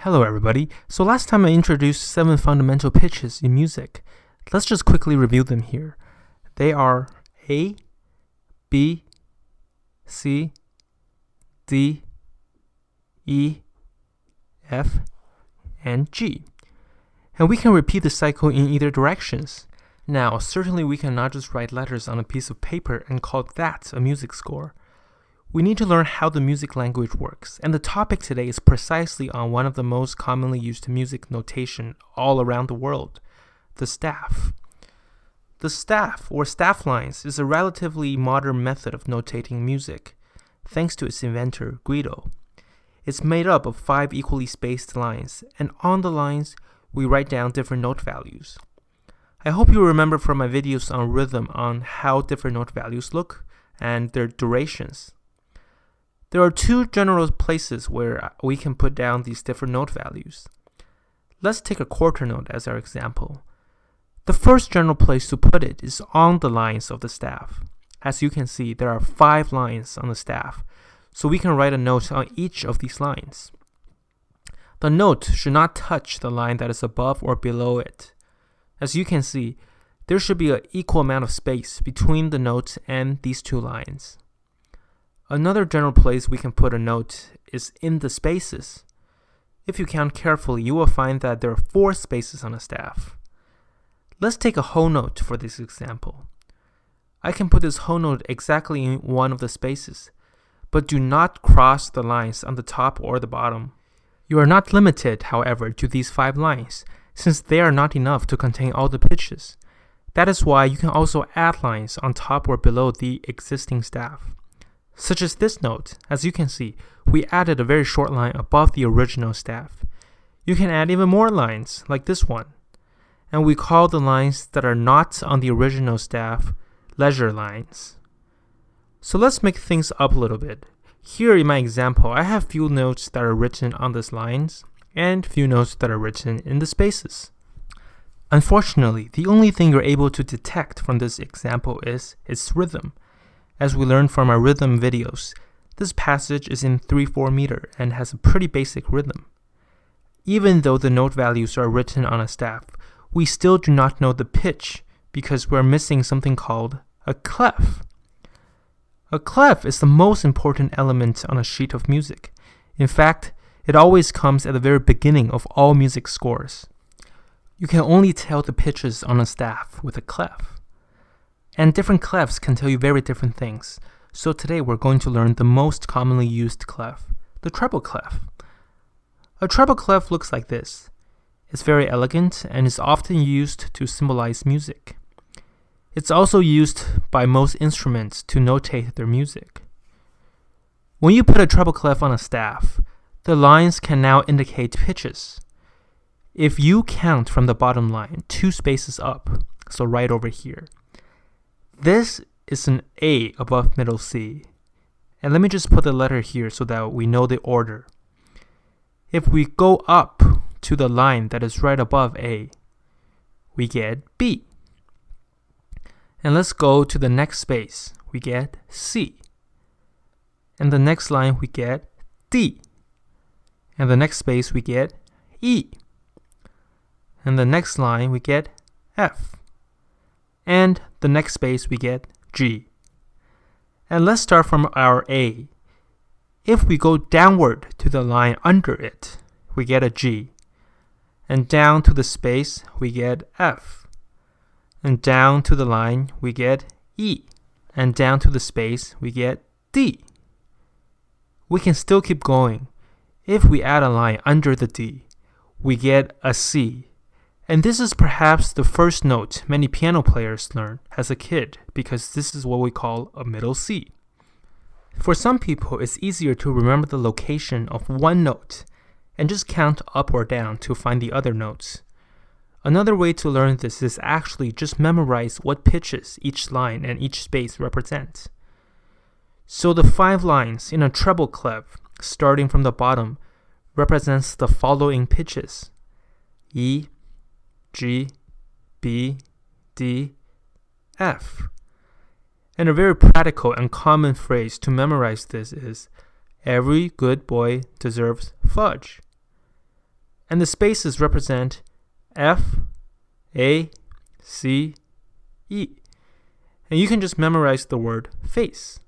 Hello everybody. So last time I introduced 7 fundamental pitches in music. Let's just quickly review them here. They are A, B, C, D, E, F, and G. And we can repeat the cycle in either directions. Now, certainly we cannot just write letters on a piece of paper and call that a music score. We need to learn how the music language works, and the topic today is precisely on one of the most commonly used music notation all around the world, the staff. The staff, or staff lines, is a relatively modern method of notating music, thanks to its inventor, Guido. It's made up of 5 equally spaced lines, and on the lines, we write down different note values. I hope you remember from my videos on rhythm on how different note values look and their durations. There are 2 general places where we can put down these different note values. Let's take a quarter note as our example. The first general place to put it is on the lines of the staff. As you can see, there are 5 lines on the staff, so we can write a note on each of these lines. The note should not touch the line that is above or below it. As you can see, there should be an equal amount of space between the note and these 2 lines. Another general place we can put a note is in the spaces. If you count carefully, you will find that there are 4 spaces on a staff. Let's take a whole note for this example. I can put this whole note exactly in one of the spaces, but do not cross the lines on the top or the bottom. You are not limited, however, to these 5 lines, since they are not enough to contain all the pitches. That is why you can also add lines on top or below the existing staff. Such as this note, as you can see, we added a very short line above the original staff. You can add even more lines, like this one. And we call the lines that are not on the original staff leisure lines. So let's make things up a little bit. Here in my example, I have few notes that are written on these lines, and few notes that are written in the spaces. Unfortunately, the only thing you're able to detect from this example is its rhythm. As we learned from our rhythm videos, this passage is in 3/4 meter and has a pretty basic rhythm. Even though the note values are written on a staff, we still do not know the pitch because we're missing something called a clef. A clef is the most important element on a sheet of music. In fact, it always comes at the very beginning of all music scores. You can only tell the pitches on a staff with a clef. And different clefs can tell you very different things. So today we're going to learn the most commonly used clef, the treble clef. A treble clef looks like this. It's very elegant and is often used to symbolize music. It's also used by most instruments to notate their music. When you put a treble clef on a staff, the lines can now indicate pitches. If you count from the bottom line 2 spaces up, so right over here, this is an A above middle C. And let me just put the letter here so that we know the order. If we go up to the line that is right above A, we get B. And let's go to the next space. We get C. And the next line we get D. And the next space we get E. And the next line we get F. And the next space we get G. And let's start from our A. If we go downward to the line under it, we get a G. And down to the space, we get F. And down to the line, we get E. And down to the space, we get D. We can still keep going. If we add a line under the D, we get a C. And this is perhaps the first note many piano players learn as a kid because this is what we call a middle C. For some people, it's easier to remember the location of one note and just count up or down to find the other notes. Another way to learn this is actually just memorize what pitches each line and each space represent. So the 5 lines in a treble clef, starting from the bottom, represents the following pitches: E, G, B, D, F. And a very practical and common phrase to memorize this is, every good boy deserves fudge. and the spaces represent F, A, C, E. And you can just memorize the word face.